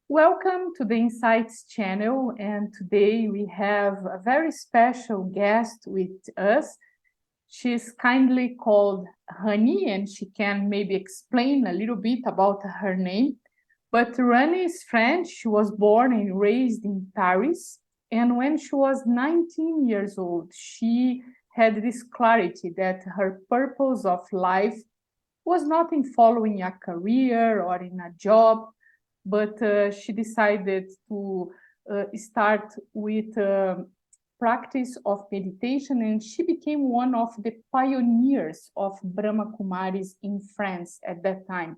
Welcome to the Insights channel, and today we have a very special guest with us. She's kindly called Rani, and she can maybe explain a little bit about her name. But Rani is French. She was born and raised in Paris, and when she was 19 years old, she had this clarity that her purpose of life was not in following a career or in a job, but she decided to start with practice of meditation, and she became one of the pioneers of Brahma Kumaris in France at that time.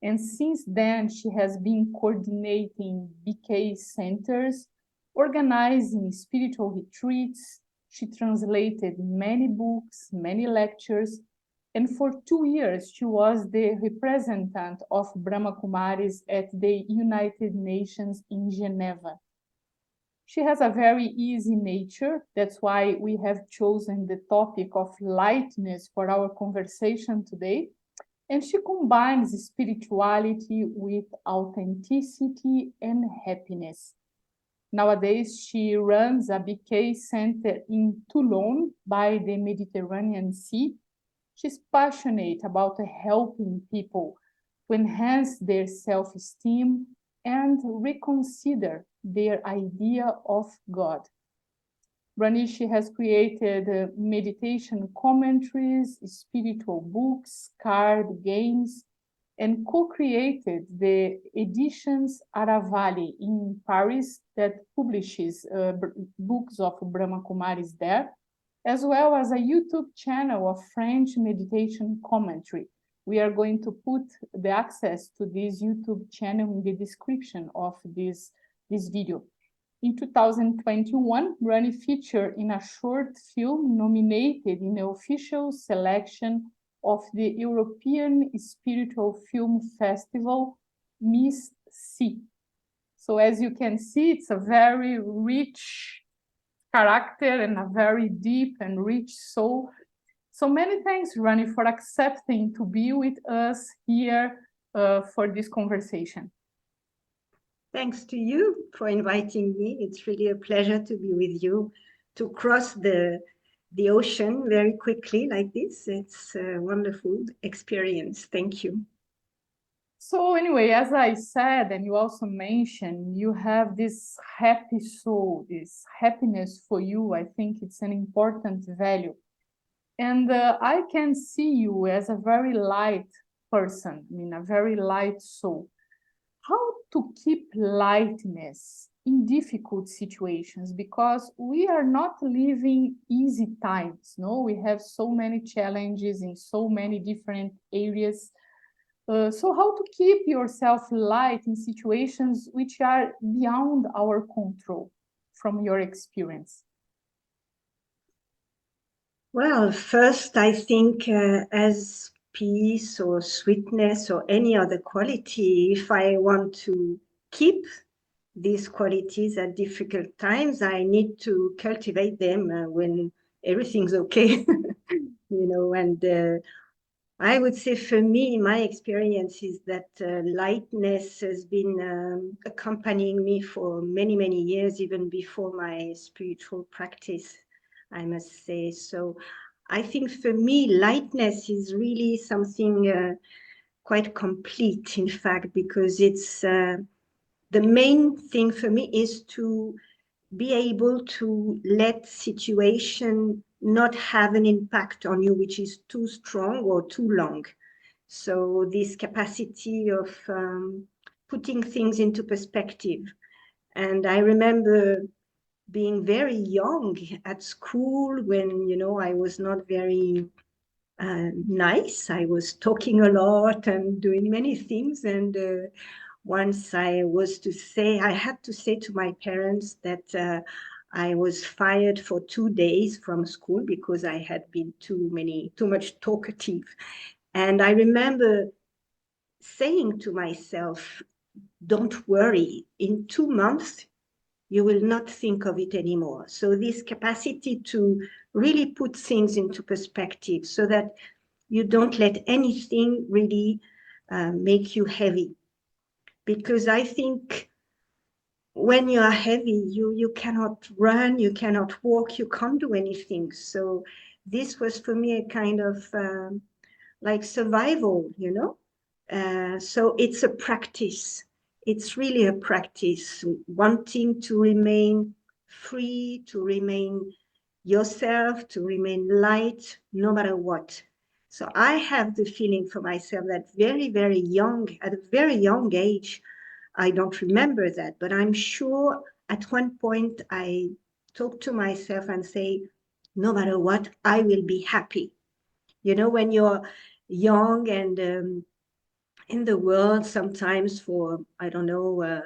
And since then, she has been coordinating BK centers, organizing spiritual retreats. She translated many books, many lectures, and for 2 years, she was the representative of Brahma Kumaris at the United Nations in Geneva. She has a very easy nature. That's why we have chosen the topic of lightness for our conversation today. And she combines spirituality with authenticity and happiness. Nowadays, she runs a BK center in Toulon by the Mediterranean Sea. She's passionate about helping people to enhance their self-esteem and reconsider their idea of God. Rani, she has created meditation commentaries, spiritual books, card games, and co-created the editions Aravali in Paris that publishes books of Brahma Kumaris there, as well as a YouTube channel of French meditation commentary. We are going to put the access to this YouTube channel in the description of this video. In 2021, Rani featured in a short film nominated in the official selection of the European Spiritual Film Festival, Miss C. So as you can see, it's a very rich character and a very deep and rich soul. So many thanks, Rani, for accepting to be with us here for this conversation. Thanks to you for inviting me. It's really a pleasure to be with you, to cross the ocean very quickly like this. It's a wonderful experience. Thank you. So anyway, as I said, and you also mentioned, you have this happy soul, this happiness for you. I think it's an important value. And I can see you as a very light person, a very light soul. How to keep lightness in difficult situations? Because we are not living easy times, no? We have so many challenges in so many different areas. So how to keep yourself light in situations which are beyond our control, from your experience? Well, first, I think as peace or sweetness or any other quality, if I want to keep these qualities at difficult times, I need to cultivate them when everything's okay, and I would say for me, my experience is that lightness has been accompanying me for many, many years, even before my spiritual practice, I must say. So I think for me, lightness is really something quite complete, in fact, because it's the main thing for me is to be able to let situation not have an impact on you, which is too strong or too long. So this capacity of putting things into perspective. And I remember being very young at school when, I was not very nice. I was talking a lot and doing many things. And once I had to say to my parents that I was fired for 2 days from school because I had been too much talkative. And I remember saying to myself, don't worry, in 2 months, you will not think of it anymore. So this capacity to really put things into perspective so that you don't let anything really make you heavy. Because I think when you are heavy, you cannot run, you cannot walk, you can't do anything. So this was for me a kind of like survival, you know. So it's a practice. It's really a practice, wanting to remain free, to remain yourself, to remain light, no matter what. So I have the feeling for myself that very, very young, at a very young age, I don't remember that, but I'm sure at one point I talk to myself and say, no matter what, I will be happy. You know, when you're young and in the world, sometimes for, I don't know,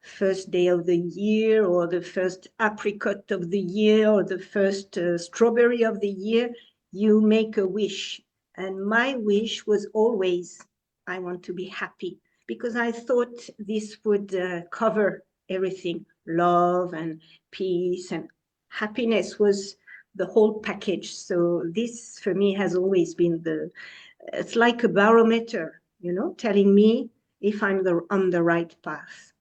first day of the year or the first apricot of the year or the first strawberry of the year, you make a wish. And my wish was always, I want to be happy, because I thought this would cover everything. Love and peace and happiness was the whole package. So this for me has always been it's like a barometer, you know, telling me if I'm on the right path.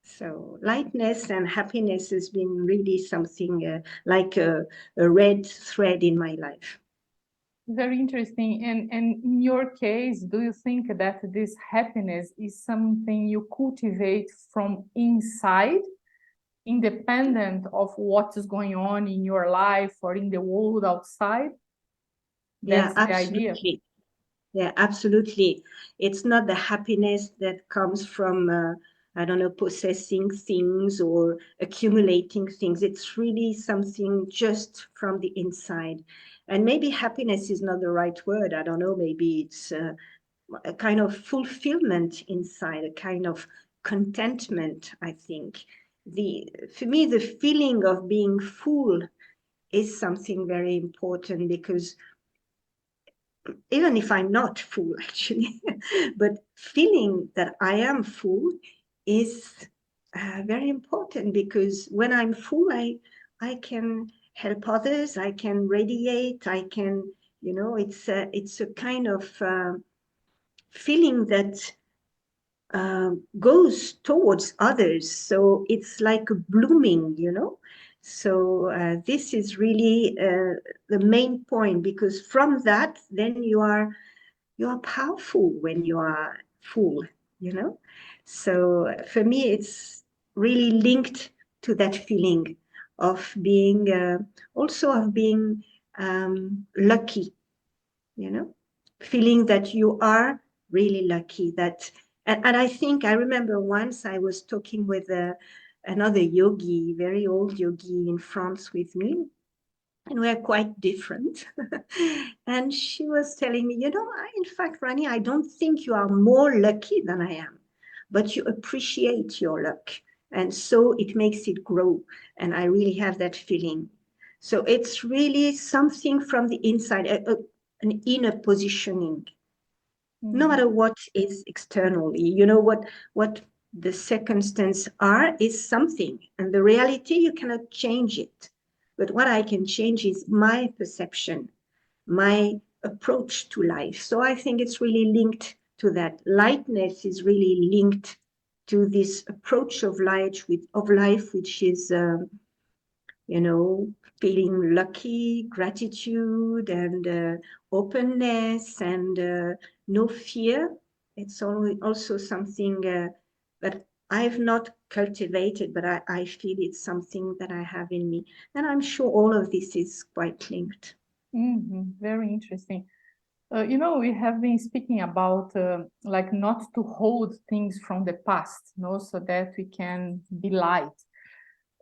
So lightness and happiness has been really something like a red thread in my life. Very interesting. And in your case, do you think that this happiness is something you cultivate from inside, independent of what is going on in your life or in the world outside? Yeah, That's the idea. absolutely. Yeah, absolutely. It's not the happiness that comes from, I don't know, possessing things or accumulating things. It's really something just from the inside. And maybe happiness is not the right word. I don't know. Maybe it's a kind of fulfillment inside, a kind of contentment, I think. For me, the feeling of being full is something very important, because even if I'm not full, actually, but feeling that I am full is very important, because when I'm full, I can help others, I can radiate, I can, you know, it's a kind of feeling that goes towards others. So it's like a blooming, you know. So this is really the main point, because from that, then you are powerful when you are full, you know. So for me, it's really linked to that feeling of being also of being lucky, you know, feeling that you are really lucky. That and I think I remember once I was talking with another yogi, very old yogi in France with me, and we're quite different. And she was telling me, you know, in fact, Rani, I don't think you are more lucky than I am, but you appreciate your luck. And so it makes it grow. And I really have that feeling. So it's really something from the inside, an inner positioning, no Mhm. matter what is externally. You know, what the circumstances are is something, and the reality, you cannot change it. But what I can change is my perception, my approach to life. So I think it's really linked to that. Lightness is really linked to this approach of life, which is you know, feeling lucky, gratitude, and openness, and no fear. It's also something that I've not cultivated, but I feel it's something that I have in me. And I'm sure all of this is quite linked. Very interesting. We have been speaking about like not to hold things from the past, so that we can be light.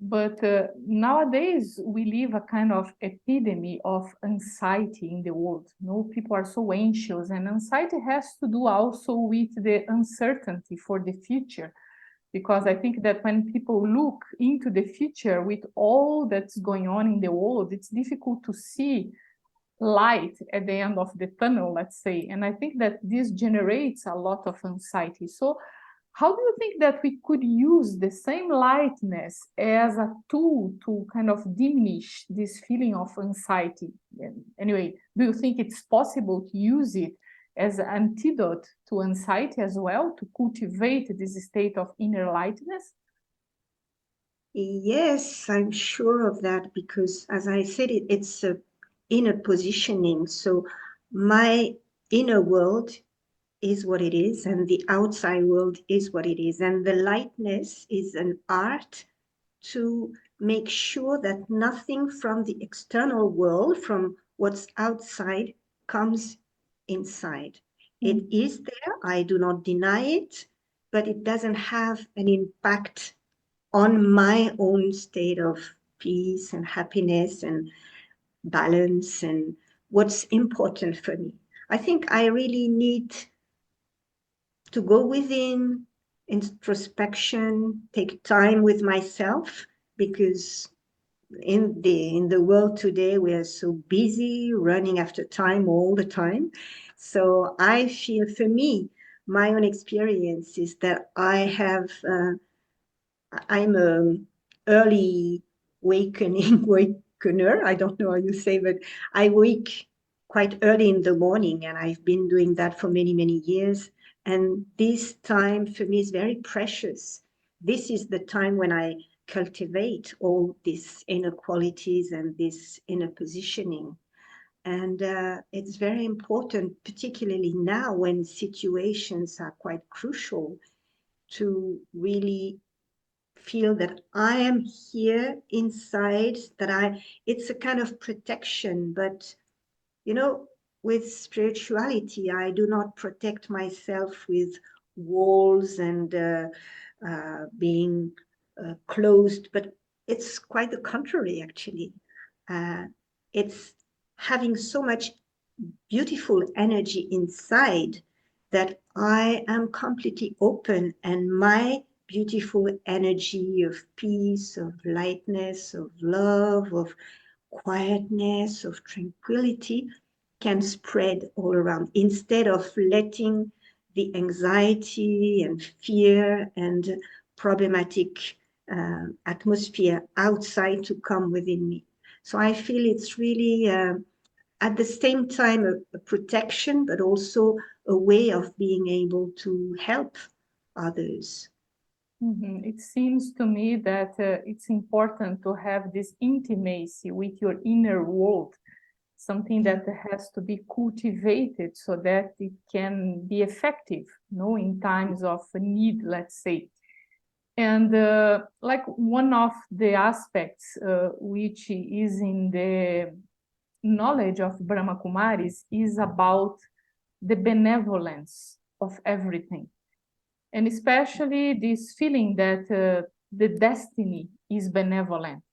But nowadays we live a kind of epidemic of anxiety in the world. People are so anxious, and anxiety has to do also with the uncertainty for the future. Because I think that when people look into the future with all that's going on in the world, it's difficult to see light at the end of the tunnel, let's say. And I think that this generates a lot of anxiety. So how do you think that we could use the same lightness as a tool to kind of diminish this feeling of anxiety? Anyway, do you think it's possible to use it as an antidote to anxiety as well, to cultivate this state of inner lightness? Yes, I'm sure of that because, as I said, it's a inner positioning. So my inner world is what it is, and the outside world is what it is. And the lightness is an art to make sure that nothing from the external world, from what's outside, comes inside. It Mm. is there, I do not deny it, but it doesn't have an impact on my own state of peace and happiness and balance and what's important for me. I think I really need to go within, introspection, take time with myself, because in the world today we are so busy running after time all the time. So I feel, for me, my own experience is that I'm a early wakener. I don't know how you say, but I wake quite early in the morning, and I've been doing that for many, many years. And this time for me is very precious. This is the time when I cultivate all these inner qualities and this inner positioning. And it's very important, particularly now when situations are quite crucial, to really feel that I am here inside, it's a kind of protection. But, with spirituality, I do not protect myself with walls and being closed, but it's quite the contrary, actually. Uh, it's having so much beautiful energy inside that I am completely open, and my beautiful energy of peace, of lightness, of love, of quietness, of tranquility can spread all around, instead of letting the anxiety and fear and problematic atmosphere outside to come within me. So I feel it's really at the same time a protection, but also a way of being able to help others. It seems to me that it's important to have this intimacy with your inner world, something Yeah. that has to be cultivated so that it can be effective, in times of need, let's say. And like one of the aspects which is in the knowledge of Brahma Kumaris is about the benevolence of everything, and especially this feeling that the destiny is benevolent.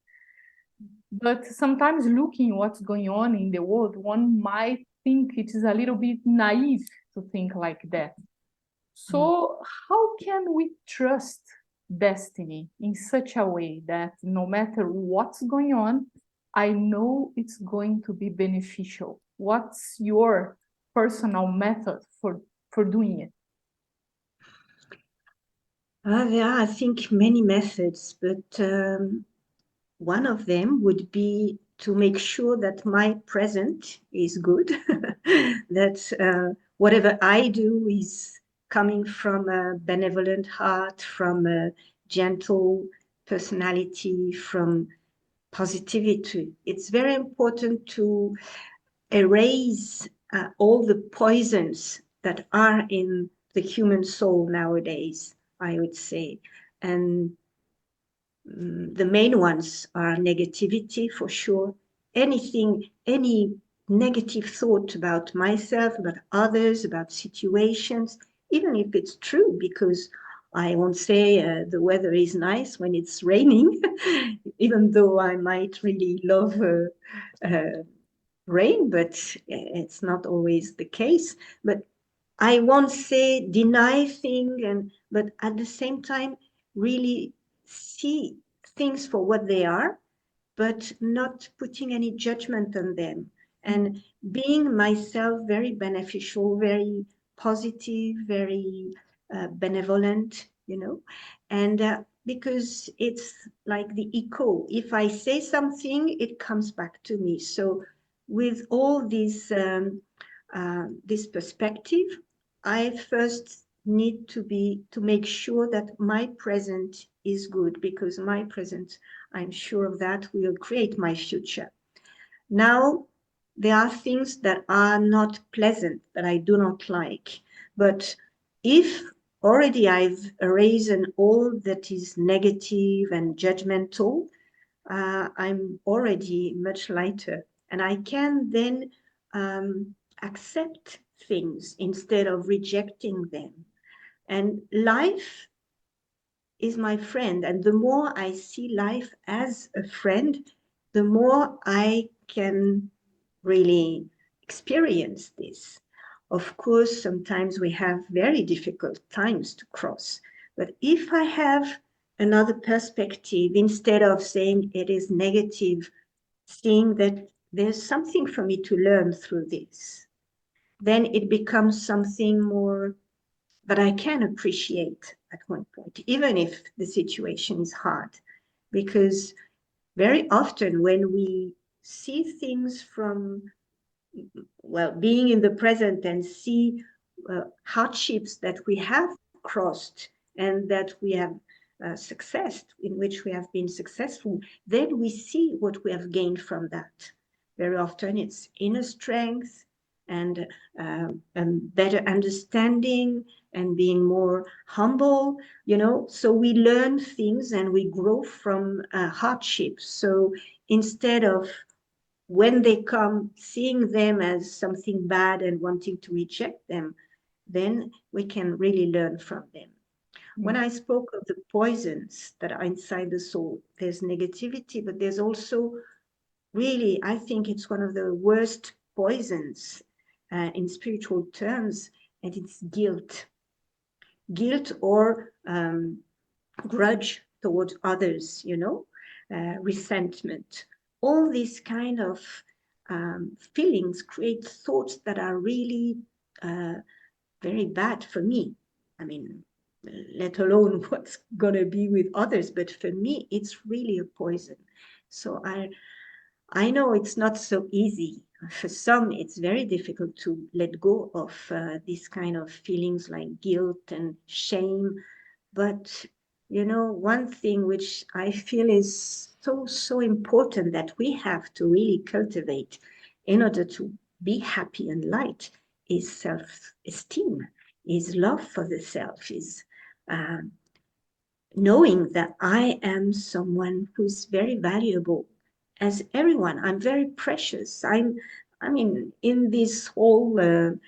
But sometimes looking what's going on in the world, one might think it is a little bit naive to think like that. So how can we trust destiny in such a way that no matter what's going on, I know it's going to be beneficial? What's your personal method for doing it? There are, I think, many methods, but one of them would be to make sure that my present is good, that whatever I do is coming from a benevolent heart, from a gentle personality, from positivity. It's very important to erase all the poisons that are in the human soul nowadays, I would say. And the main ones are negativity, for sure. Any negative thought about myself, about others, about situations, even if it's true, because I won't say the weather is nice when it's raining, even though I might really love rain, but it's not always the case. But I won't say deny things, but at the same time, really see things for what they are, but not putting any judgment on them, and being myself very beneficial, very positive, very benevolent, and because it's like the echo. If I say something, it comes back to me. So with all this perspective, I first need to make sure that my present is good, because my present, I'm sure of that, will create my future. Now, there are things that are not pleasant, that I do not like. But if already I've erased all that is negative and judgmental, I'm already much lighter. And I can then accept things instead of rejecting them. And life is my friend. And the more I see life as a friend, the more I can really experience this. Of course, sometimes we have very difficult times to cross. But if I have another perspective, instead of saying it is negative, seeing that there's something for me to learn through this, then it becomes something more that I can appreciate at one point, even if the situation is hard. Because very often when we see things from, well, being in the present and see hardships that we have crossed and that we have success, in which we have been successful, then we see what we have gained from that. Very often it's inner strength and better understanding and being more humble, you know. So we learn things and we grow from hardships. So instead of, when they come, seeing them as something bad and wanting to reject them, then we can really learn from them. When I spoke of the poisons that are inside the soul, there's negativity, but there's also really, I think it's one of the worst poisons in spiritual terms, and it's guilt. Guilt or grudge towards others, you know, resentment. All these kind of feelings create thoughts that are really very bad for me. I mean, let alone what's going to be with others, but for me, it's really a poison. So I know it's not so easy. For some, it's very difficult to let go of these kind of feelings like guilt and shame. But, you know, one thing which I feel is so important that we have to really cultivate in order to be happy and light is self-esteem, is love for the self, is knowing that I am someone who's very valuable as everyone. I'm very precious. I mean, in this whole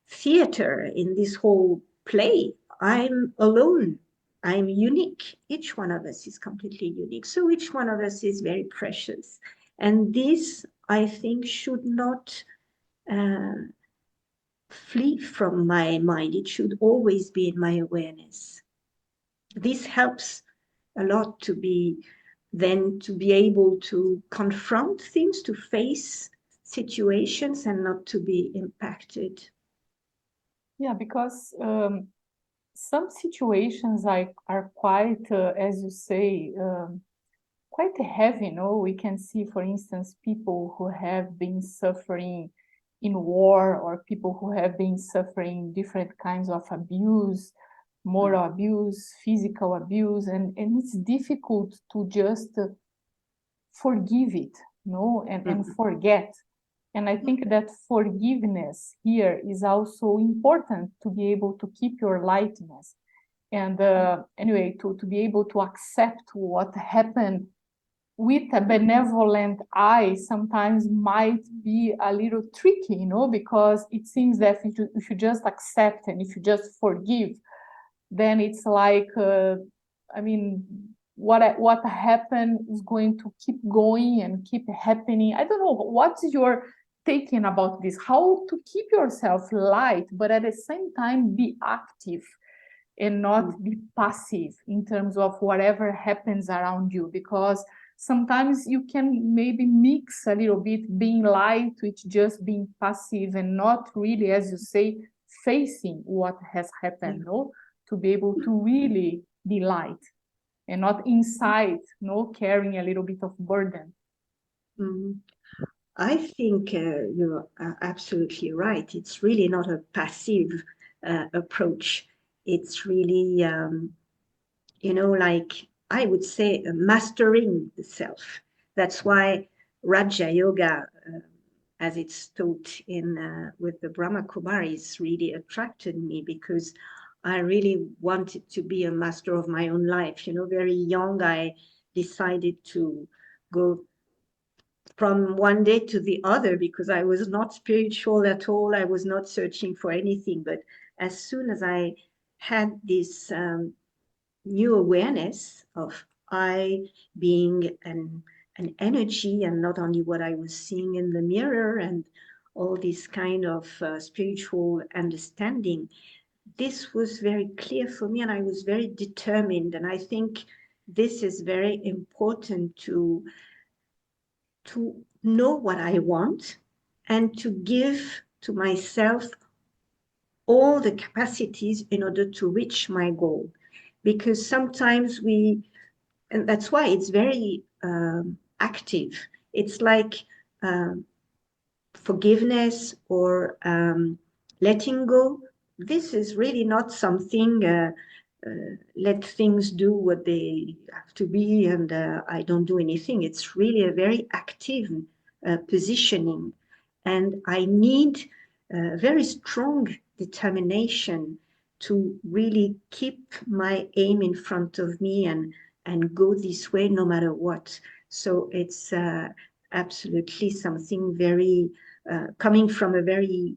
theater, in this whole play, I'm alone. I'm unique. Each one of us is completely unique. So each one of us is very precious. And this, I think, should not flee from my mind. It should always be in my awareness. This helps a lot to be able to confront things, to face situations and not to be impacted. Yeah, because some situations are quite, as you say, quite heavy. We can see, for instance, people who have been suffering in war, or people who have been suffering different kinds of abuse, moral abuse, physical abuse, and it's difficult to just forgive it, and forget. And I think that forgiveness here is also important, to be able to keep your lightness. And anyway, to be able to accept what happened with a benevolent eye sometimes might be a little tricky, because it seems that if you just accept and if you just forgive, then it's like, what happened is going to keep going and keep happening. I don't know, what's your thinking about this? How to keep yourself light, but at the same time be active and not be passive in terms of whatever happens around you? Because sometimes you can maybe mix a little bit being light with just being passive and not really, as you say, facing what has happened, to be able to really be light and not inside, carrying a little bit of burden. I think you're absolutely right. It's really not a passive approach. It's really, like I would say, mastering the self. That's why Raja Yoga, as it's taught in with the Brahma Kumaris, really attracted me, because I really wanted to be a master of my own life. You know, very young, I decided to go from one day to the other, because I was not spiritual at all. I was not searching for anything. But as soon as I had this new awareness of I being an energy, and not only what I was seeing in the mirror, and all this kind of spiritual understanding, this was very clear for me, and I was very determined. And I think this is very important to know what I want, and to give to myself all the capacities in order to reach my goal. Because sometimes and that's why it's very active. It's like forgiveness or letting go. This is really not something let things do what they have to be, and I don't do anything. It's really a very active positioning, and I need very strong determination to really keep my aim in front of me, and go this way no matter what. So it's absolutely something very coming from a very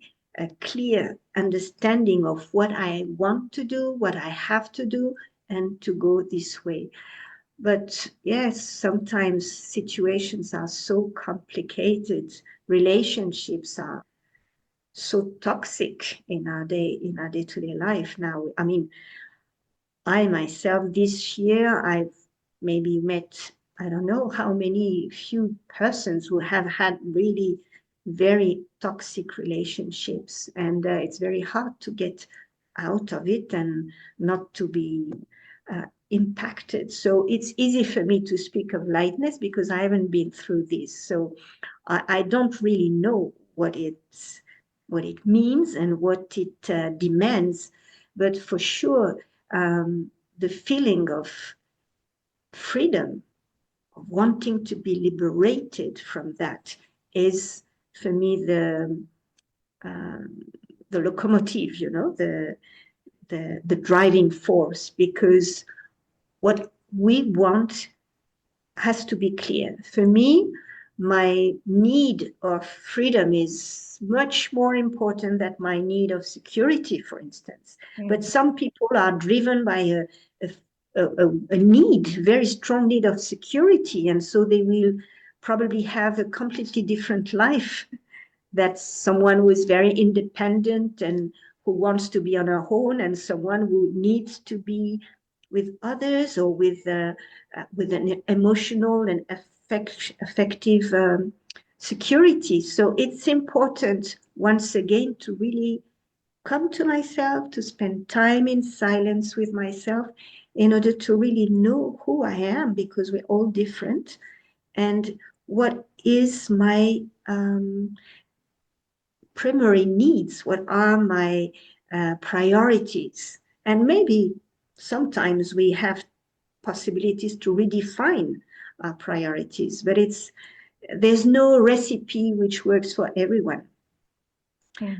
clear understanding of what I want to do, what I have to do, and to go this way. But yes, sometimes situations are so complicated, relationships are so toxic in our day-to-day life now. I mean, I myself this year, I've maybe met, I don't know how many few persons who have had really very toxic relationships, and it's very hard to get out of it and not to be impacted. So it's easy for me to speak of lightness, because I haven't been through this. So I don't really know what it means and what it demands, but for sure, the feeling of freedom, of wanting to be liberated from that, is for me the locomotive, you know, the driving force, because what we want has to be clear. For me, my need of freedom is much more important than my need of security, for instance. But some people are driven by a need, very strong need of security, and so they will probably have a completely different life. That's someone who is very independent and who wants to be on her own, and someone who needs to be with others, or with an emotional and effective security. So it's important, once again, to really come to myself, to spend time in silence with myself, in order to really know who I am, because we're all different, and what is my primary needs, what are my priorities. And maybe sometimes we have possibilities to redefine our priorities, but there's no recipe which works for everyone.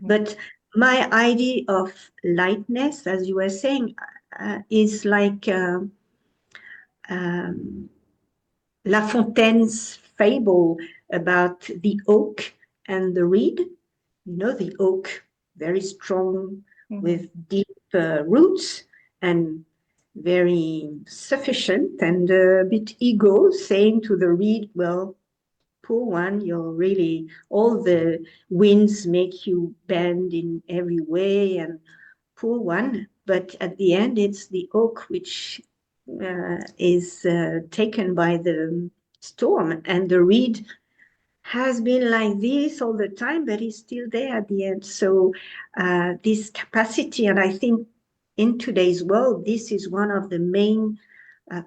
But my idea of lightness, as you were saying, is like La Fontaine's fable about the oak and the reed. You know, the oak, very strong, with deep roots, and very sufficient, and a bit ego, saying to the reed, well, poor one, you're really, all the winds make you bend in every way, and poor one. But at the end, it's the oak which is taken by the storm, and the reed has been like this all the time, but is still there at the end. So this capacity, and I think in today's world, this is one of the main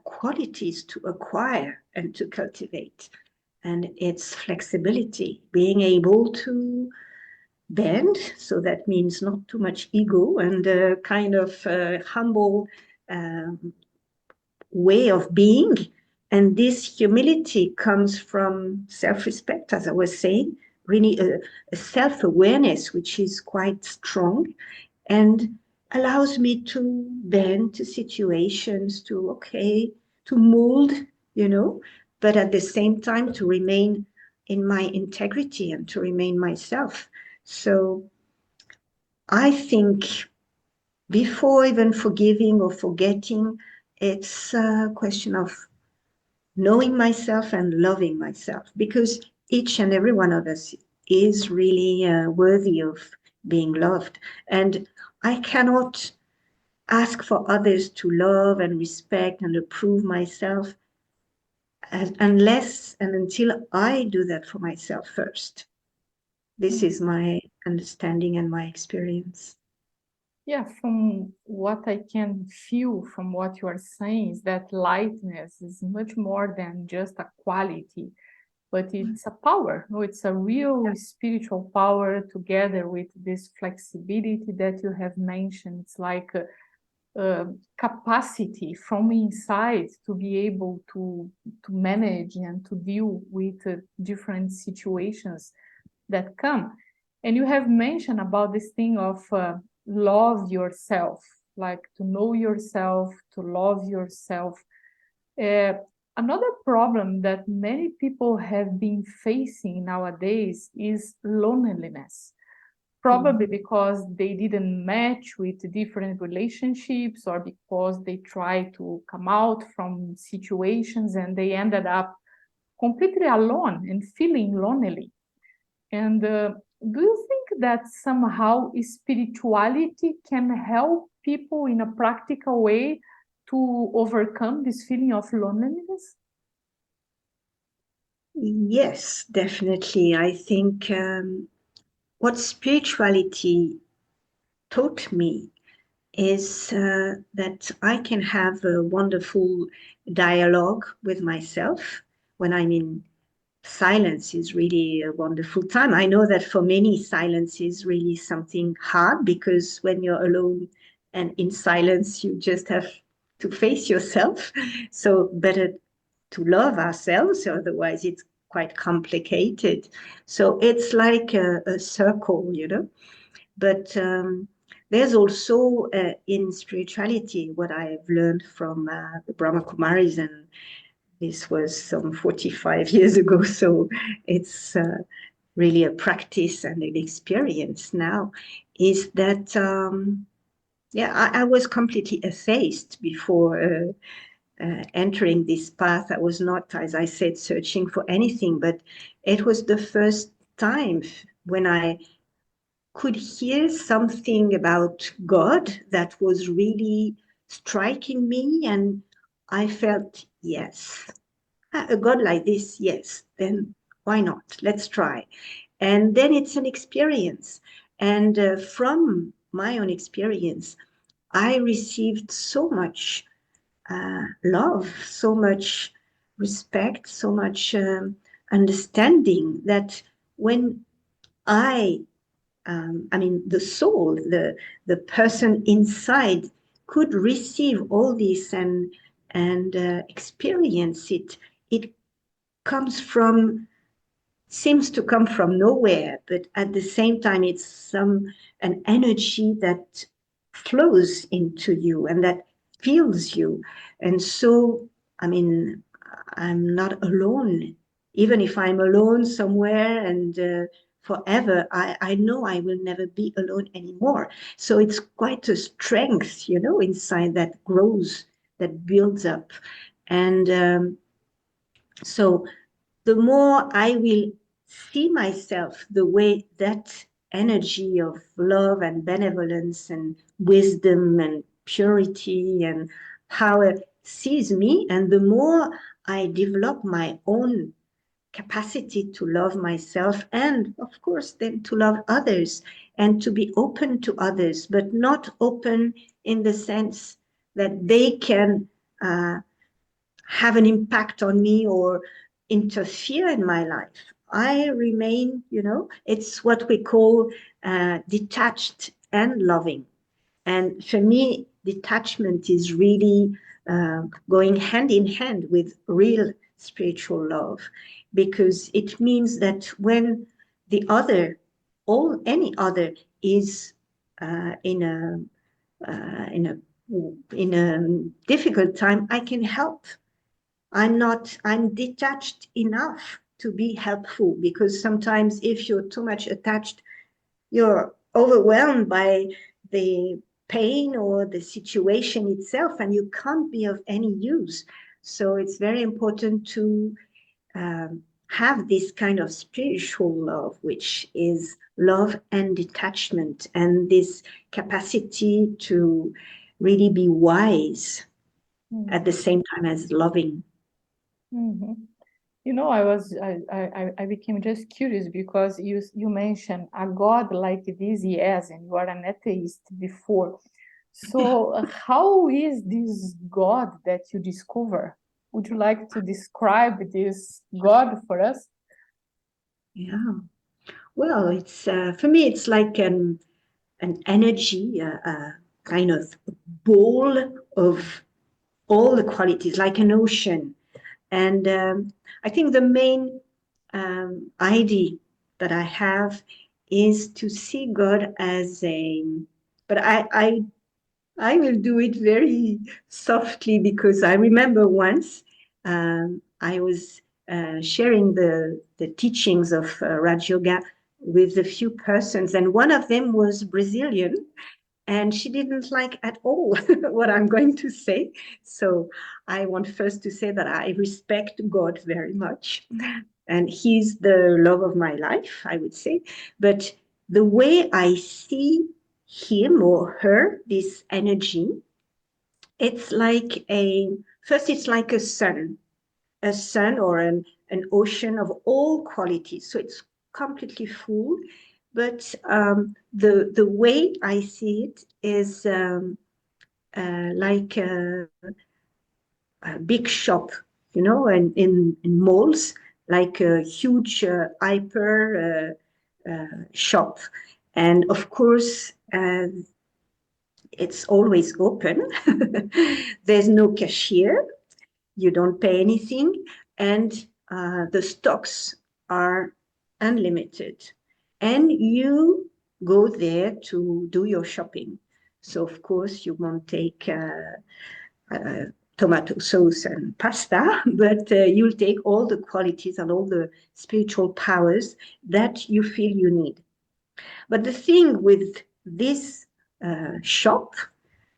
qualities to acquire and to cultivate. And it's flexibility, being able to bend. So that means not too much ego, and kind of humble way of being. And this humility comes from self-respect, as I was saying, really a self-awareness, which is quite strong and allows me to bend to situations, to mold, but at the same time to remain in my integrity and to remain myself. So I think before even forgiving or forgetting, it's a question of knowing myself and loving myself, because each and every one of us is really worthy of being loved. And I cannot ask for others to love and respect and approve myself unless and until I do that for myself first. This is my understanding and my experience. Yeah, from what I can feel from what you are saying is that lightness is much more than just a quality, but it's a power. No, it's a real spiritual power together with this flexibility that you have mentioned. It's like a capacity from inside to be able to manage and to deal with different situations that come. And you have mentioned about this thing of love yourself, like to know yourself, to love yourself. Uh, Another problem that many people have been facing nowadays is loneliness. Probably because they didn't match with different relationships, or because they tried to come out from situations and they ended up completely alone and feeling lonely. And do you think that somehow spirituality can help people in a practical way to overcome this feeling of loneliness? Yes, definitely. I think what spirituality taught me is that I can have a wonderful dialogue with myself when I'm in silence. Is really a wonderful time. I know that for many, silence is really something hard, because when you're alone and in silence, you just have to face yourself. So better to love ourselves, otherwise it's quite complicated. So it's like a circle, But there's also in spirituality what I've learned from the Brahma Kumaris, and this was some 45 years ago, so it's really a practice and an experience now, is that, I was completely atheist before entering this path. I was not, as I said, searching for anything, but it was the first time when I could hear something about God that was really striking me, and I felt, yes, a God like this, yes, then why not? Let's try. And then it's an experience. And from my own experience, I received so much love, so much respect, so much understanding, that when the soul, the person inside could receive all this and experience it. It comes from, seems to come from nowhere, but at the same time, it's an energy that flows into you and that fills you. And so, I'm not alone. Even if I'm alone somewhere and forever, I know I will never be alone anymore. So it's quite a strength, inside, that grows, that builds up. And so the more I will see myself the way that energy of love and benevolence and wisdom and purity and power sees me, and the more I develop my own capacity to love myself, and of course then to love others and to be open to others, but not open in the sense that they can have an impact on me or interfere in my life. I remain, it's what we call detached and loving. And for me, detachment is really going hand in hand with real spiritual love, because it means that when the other, or any other, is in a difficult time, I can help. I'm detached enough to be helpful, because sometimes if you're too much attached, you're overwhelmed by the pain or the situation itself, and you can't be of any use. So it's very important to have this kind of spiritual love, which is love and detachment, and this capacity to really be wise at the same time as loving. Mhm. I became just curious because you mentioned a God like this, yes, and you are an atheist before. So how is this God that you discover? Would you like to describe this God for us? Yeah. Well, it's for me, it's like an energy, a kind of ball of all the qualities, like an ocean. And I think the main idea that I have is to see God as a, but I will do it very softly, because I remember once I was sharing the teachings of Raj Yoga with a few persons, and one of them was Brazilian, and she didn't like at all what I'm going to say. So I want first to say that I respect God very much, and He's the love of my life, I would say. But the way I see him or her, this energy, it's like it's like a sun or an ocean of all qualities. So it's completely full. But the way I see it is like a big shop, and in malls, like a huge hyper shop. And of course, it's always open. There's no cashier. You don't pay anything. And the stocks are unlimited. And you go there to do your shopping. So, of course, you won't take tomato sauce and pasta, but you'll take all the qualities and all the spiritual powers that you feel you need. But the thing with this shop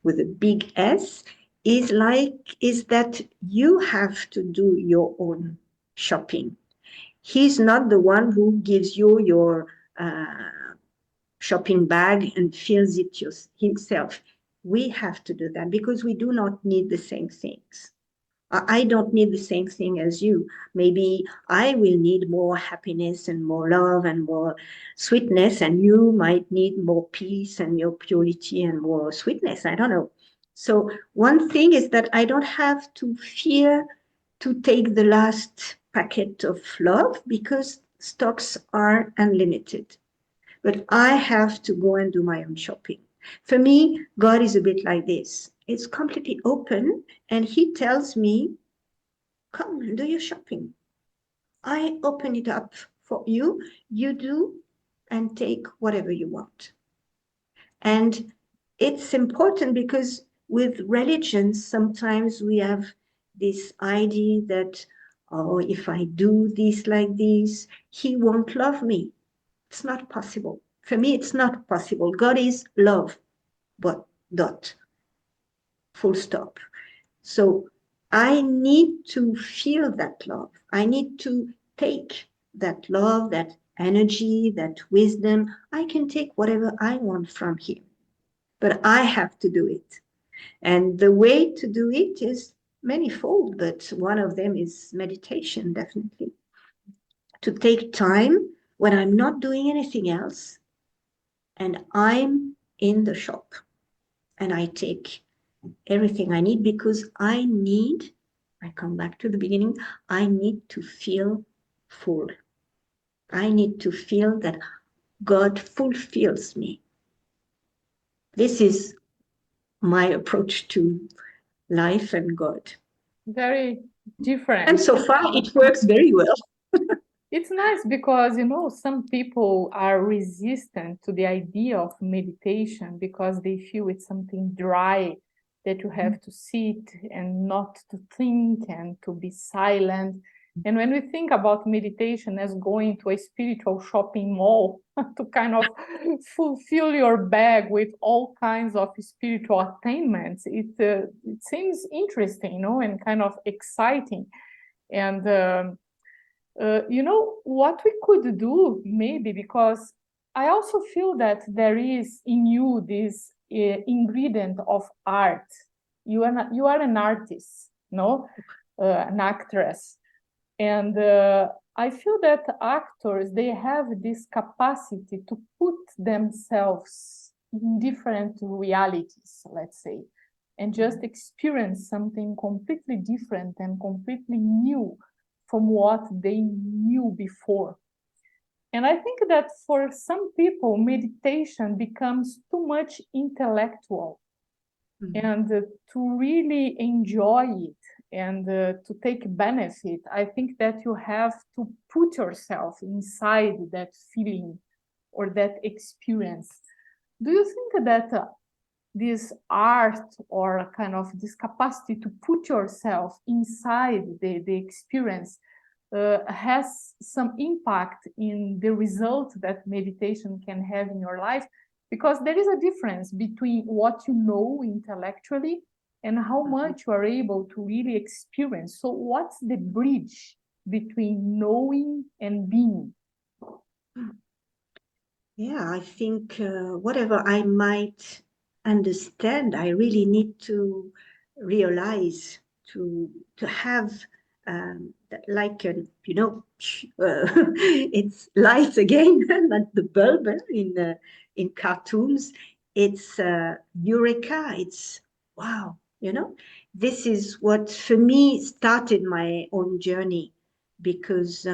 with a big S is that you have to do your own shopping. He's not the one who gives you your shopping bag and fills it himself. We have to do that because we do not need the same things. I don't need the same thing as you. Maybe I will need more happiness and more love and more sweetness, and you might need more peace and your purity and more sweetness. I don't know. So one thing is that I don't have to fear to take the last packet of love because stocks are unlimited. But I have to go and do my own shopping. For me, God is a bit like this. It's completely open, and He tells me, come and do your shopping. I open it up for you. You do and take whatever you want. And it's important because with religions, sometimes we have this idea that, oh, if I do this like this, He won't love me. It's not possible. For me, it's not possible. God is love, but dot, full stop. So I need to feel that love. I need to take that love, that energy, that wisdom. I can take whatever I want from Him, but I have to do it. And the way to do it is manifold, but one of them is meditation, definitely. To take time when I'm not doing anything else and I'm in the shop and I take everything I need because I come back to the beginning, I need to feel full. I need to feel that God fulfills me. This is my approach to life and God. Very different. And so far, it works very well. It's nice because, you know, some people are resistant to the idea of meditation because they feel it's something dry, that you have to sit and not to think and to be silent. And when we think about meditation as going to a spiritual shopping mall to kind of fulfill your bag with all kinds of spiritual attainments, it seems interesting, you know, and kind of exciting. And you know, what we could do maybe, because I also feel that there is in you this ingredient of art. You are an artist, no, an actress, and I feel that actors, they have this capacity to put themselves in different realities, let's say, and just experience something completely different and completely new from what they knew before. And I think that for some people, meditation becomes too much intellectual. And to really enjoy it and to take benefit, I think that you have to put yourself inside that feeling or that experience. Do you think that this art or kind of this capacity to put yourself inside the experience has some impact in the result that meditation can have in your life? Because there is a difference between what you know intellectually and how much you are able to really experience. So what's the bridge between knowing and being? Yeah, I think whatever I might understand, I really need to realize to have like an, you know, it's light again, like the bulb in cartoons. It's eureka. It's wow. You know, this is what for me started my own journey, because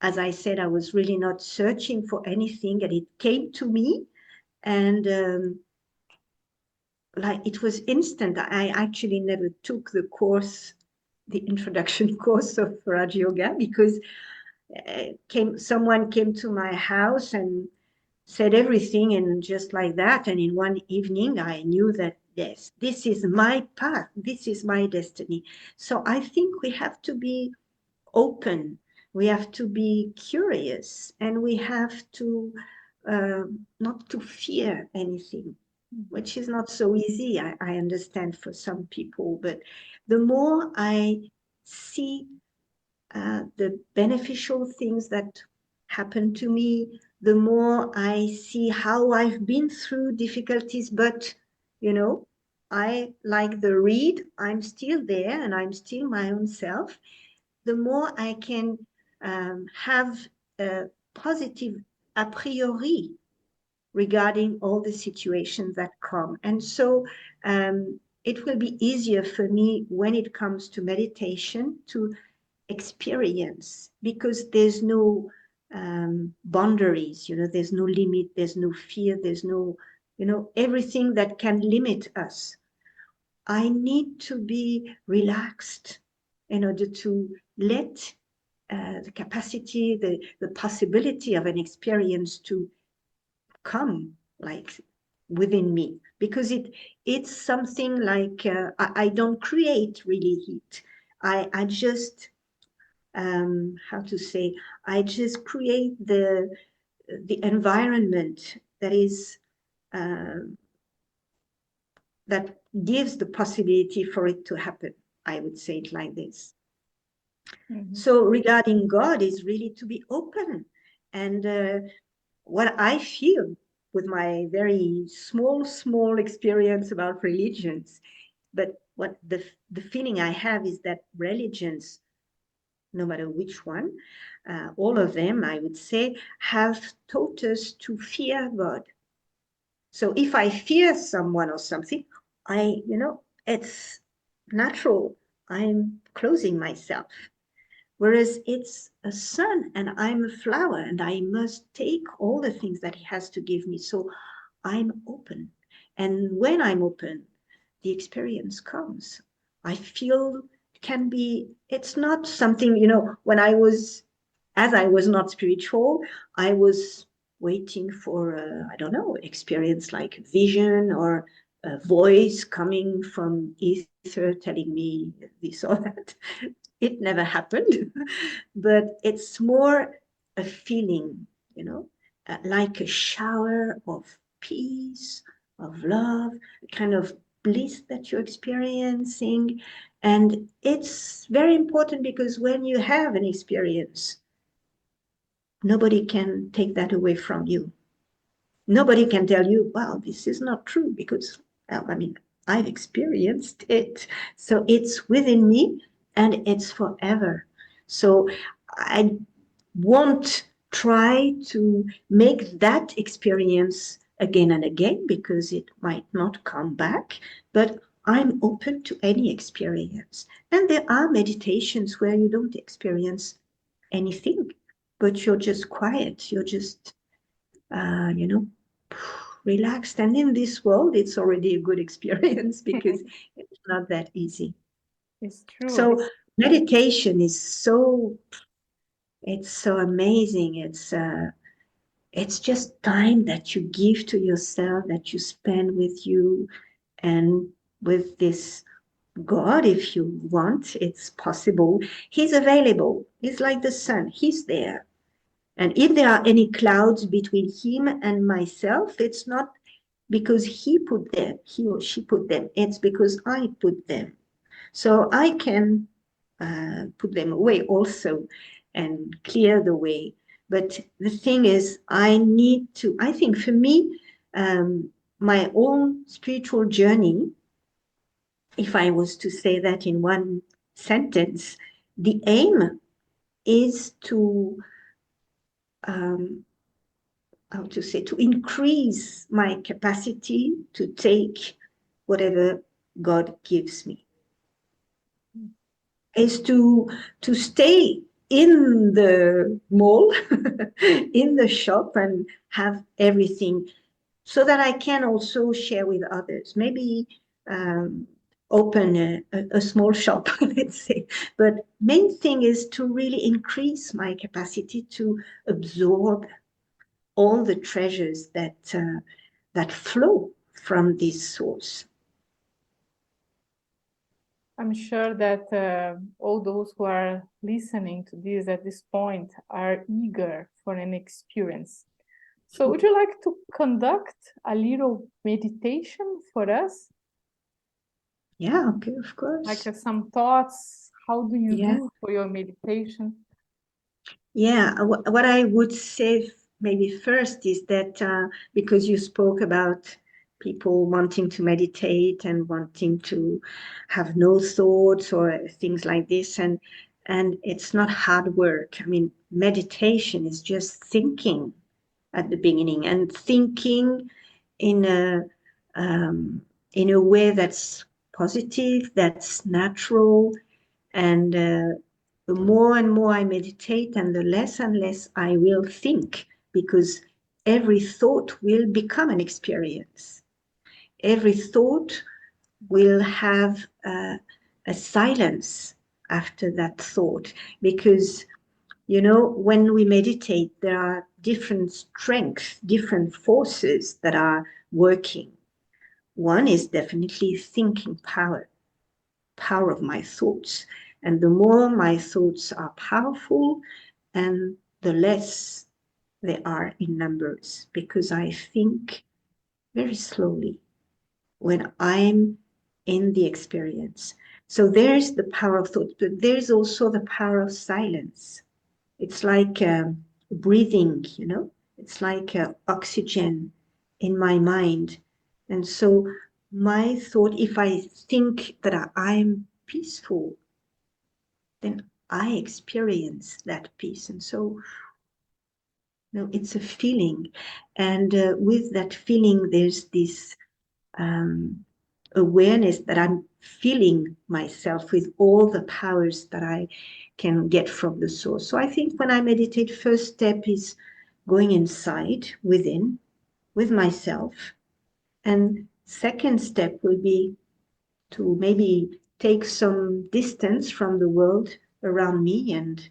as I said, I was really not searching for anything, and it came to me, and like it was instant. I actually never took the course, the introduction course of Raj Yoga, because someone came to my house and said everything, and just like that, and in one evening, I knew that yes, this is my path, this is my destiny. So I think we have to be open, we have to be curious, and we have to not to fear anything, which is not so easy, I understand, for some people. But the more I see the beneficial things that happen to me, the more I see how I've been through difficulties, but you know, I like the reed, I'm still there and I'm still my own self. The more I can have a positive a priori regarding all the situations that come. And so it will be easier for me when it comes to meditation to experience, because there's no boundaries, you know, there's no limit, there's no fear, there's no, you know, everything that can limit us. I need to be relaxed in order to let the capacity, the possibility of an experience to come like within me, because it's something like I don't create really heat. I just how to say, I just create the environment that is that gives the possibility for it to happen. I would say it like this. So regarding God is really to be open. And what I feel with my very small experience about religions, but what the feeling I have is that religions, no matter which one, all of them, I would say, have taught us to fear God. So if I fear someone or something, you know, it's natural. I'm closing myself. Whereas it's a sun and I'm a flower and I must take all the things that he has to give me. So I'm open. And when I'm open, the experience comes. I feel can be, it's not something, when as I was not spiritual, I was waiting for, I don't know, experience like vision or a voice coming from ether telling me this or that. It never happened, but it's more a feeling, like a shower of peace, of love, a kind of bliss that you're experiencing. And it's very important because when you have an experience, nobody can take that away from you. Nobody can tell you, well, this is not true because, well, I mean, I've experienced it. So it's within me and it's forever. So I won't try to make that experience again and again because it might not come back, but I'm open to any experience. And there are meditations where you don't experience anything, but you're just quiet. You're just, relaxed. And in this world, it's already a good experience because it's not that easy. It's true. So meditation is it's so amazing. It's just time that you give to yourself, that you spend with you and with this God, if you want. It's possible. He's available. He's like the sun. He's there. And if there are any clouds between him and myself, it's not because he put them, he or she put them. It's because I put them. So I can put them away also and clear the way. But the thing is, I think for me, my own spiritual journey, if I was to say that in one sentence, the aim is to to increase my capacity to take whatever God gives me, is to stay in the mall, in the shop, and have everything so that I can also share with others. Maybe open a small shop, let's say. But main thing is to really increase my capacity to absorb all the treasures that flow from this source. I'm sure that all those who are listening to this at this point are eager for an experience. So would you like to conduct a little meditation for us? Yeah, okay, of course. Like some thoughts, how do you Yeah. do for your meditation? Yeah, what I would say maybe first is that because you spoke about people wanting to meditate and wanting to have no thoughts or things like this, and it's not hard work. I mean, meditation is just thinking at the beginning and thinking in a way that's positive, that's natural, and the more and more I meditate, and less I will think, because every thought will become an experience. Every thought will have a silence after that thought, because when we meditate, there are different strengths, different forces that are working. One is definitely thinking power of my thoughts. And the more my thoughts are powerful, and the less they are in numbers, because I think very slowly when I'm in the experience. So there's the power of thought, but there's also the power of silence. It's like breathing, it's like oxygen in my mind. And so my thought, if I think that I'm peaceful, then I experience that peace. And so, it's a feeling. And with that feeling, there's this awareness that I'm feeling myself with all the powers that I can get from the source. So I think when I meditate, first step is going inside within with myself and Second step will be to maybe take some distance from the world around me and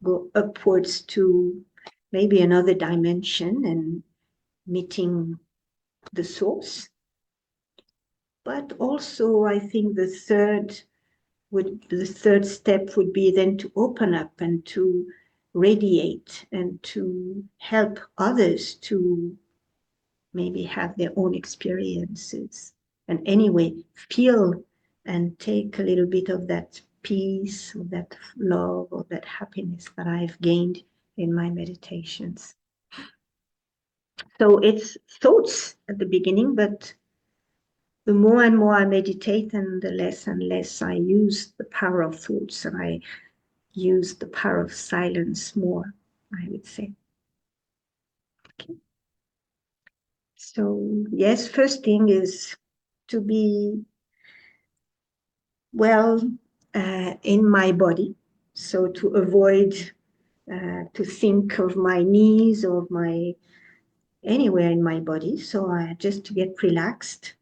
go upwards to maybe another dimension and meeting the source. But also, I think the third step would be then to open up and to radiate and to help others to maybe have their own experiences and anyway feel and take a little bit of that peace or that love or that happiness that I've gained in my meditations. So it's thoughts at the beginning, but the more and more I meditate and less I use the power of thoughts, and I use the power of silence more, I would say. Okay. So yes, first thing is to be well in my body. So to avoid to think of my knees or my anywhere in my body. So just to get relaxed,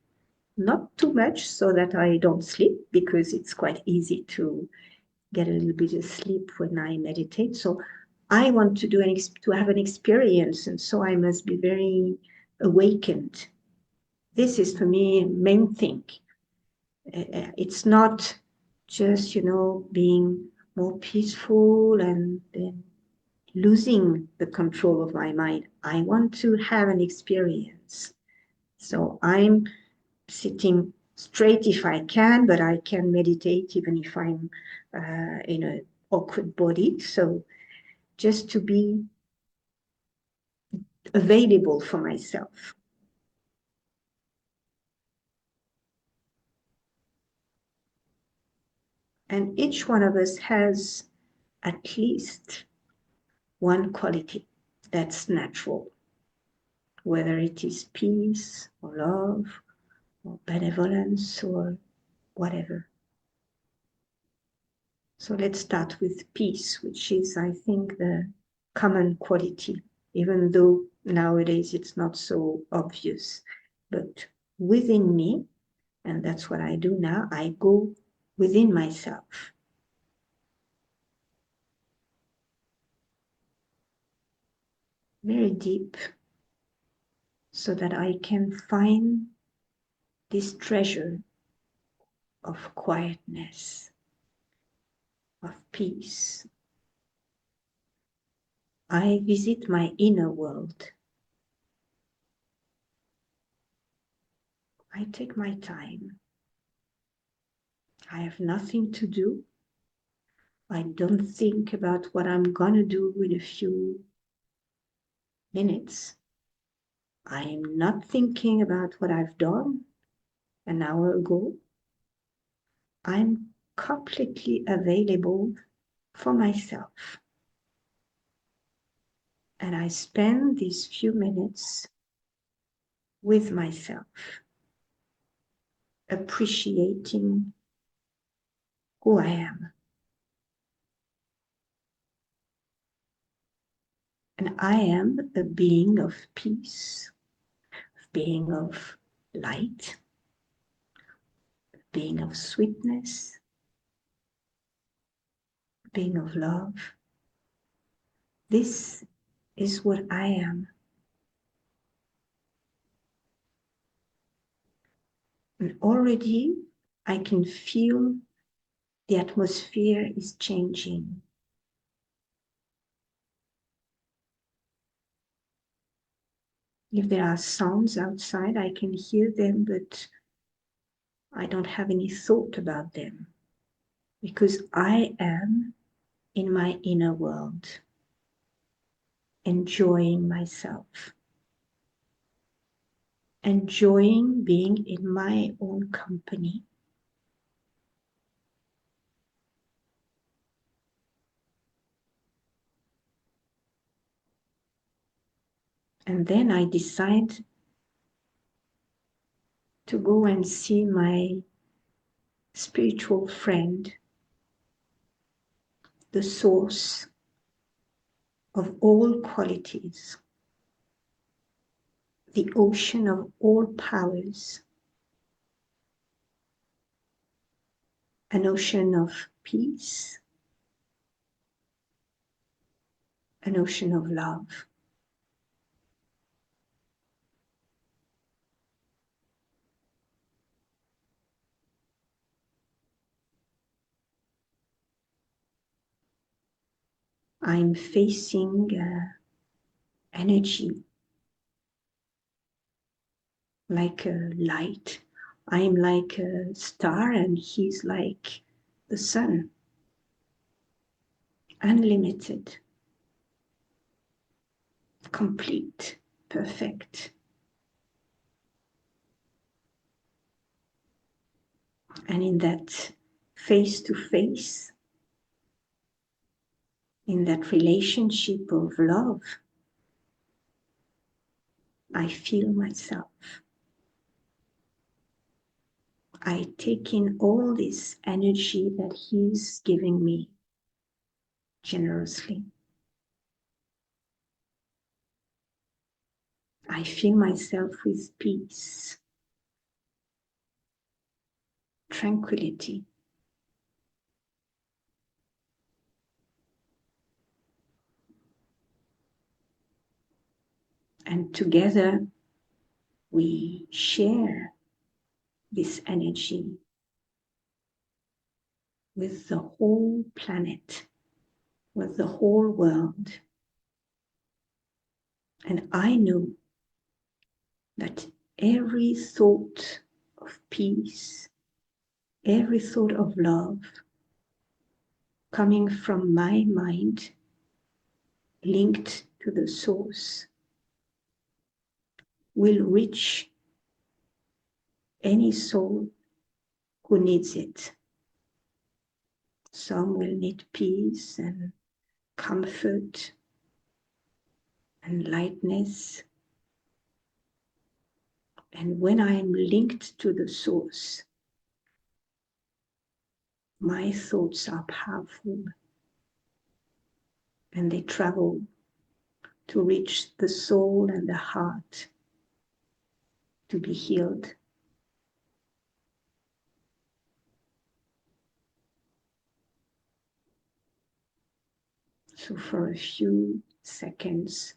not too much so that I don't sleep, because it's quite easy to get a little bit of sleep when I meditate. So I want to to have an experience, and so I must be very awakened. This is for me main thing. It's not just being more peaceful and then losing the control of my mind. I want to have an experience. So I'm sitting straight if I can, but I can meditate even if I'm in an awkward body. So just to be available for myself. And each one of us has at least one quality that's natural, whether it is peace or love or benevolence or whatever. So let's start with peace, which is, I think, the common quality, even though nowadays it's not so obvious. But within me, and that's what I do now, I go within myself. Very deep, so that I can find this treasure of quietness, of peace. I visit my inner world. I take my time. I have nothing to do. I don't think about what I'm gonna do in a few minutes. I am not thinking about what I've done an hour ago. I'm completely available for myself. And I spend these few minutes with myself, appreciating who I am. And I am a being of peace, a being of light, a being of sweetness, a being of love. This is what I am. And already I can feel the atmosphere is changing. If there are sounds outside, I can hear them, but I don't have any thought about them, because I am in my inner world, enjoying myself, enjoying being in my own company. And then I decide to go and see my spiritual friend, the source of all qualities, the ocean of all powers, an ocean of peace, an ocean of love. I'm facing energy like a light. I'm like a star and he's like the sun. Unlimited, complete, perfect. And in that face-to-face, in that relationship of love, I feel myself. I take in all this energy that he's giving me generously. I fill myself with peace, tranquility. And together we share this energy with the whole planet, with the whole world. And I know that every thought of peace, every thought of love coming from my mind, linked to the source, will reach any soul who needs it. Some will need peace and comfort and lightness. And when I am linked to the source, my thoughts are powerful and they travel to reach the soul and the heart to be healed. So for a few seconds,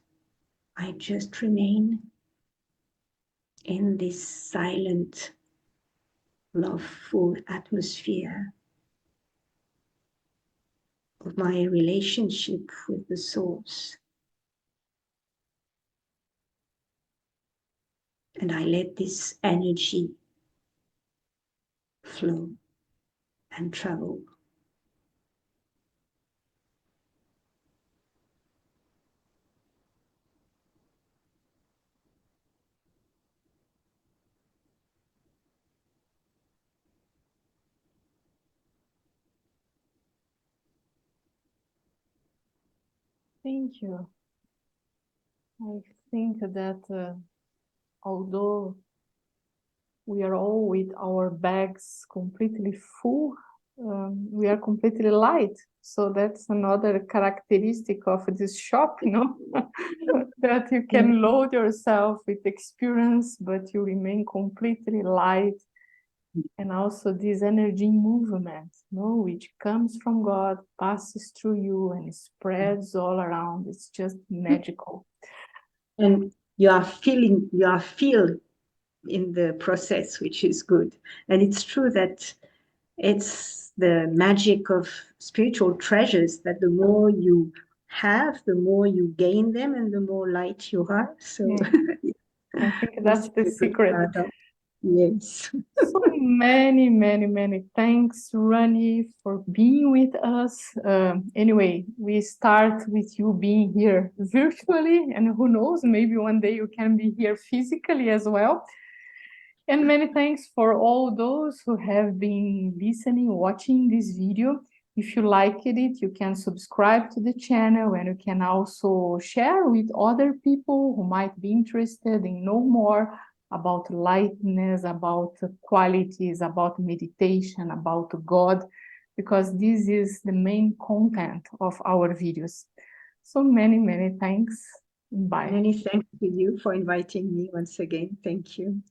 I just remain in this silent, loveful atmosphere of my relationship with the source. And I let this energy flow and travel. Thank you. I think that although we are all with our bags completely full, we are completely light. So that's another characteristic of this shop, that you can load yourself with experience, but you remain completely light. And also this energy movement, which comes from God, passes through you and spreads all around. It's just magical. And you are feel in the process, which is good. And it's true that it's the magic of spiritual treasures that the more you have, the more you gain them and the more light you are. So I think that's the secret. Yes. So many, many, many thanks, Rani, for being with us. Anyway, we start with you being here virtually, and who knows, maybe one day you can be here physically as well. And many thanks for all those who have been listening, watching this video. If you liked it, you can subscribe to the channel, and you can also share with other people who might be interested in know more about lightness, about qualities, about meditation, about God, because this is the main content of our videos. So many, many thanks. Bye. Many thanks to you for inviting me once again. Thank you.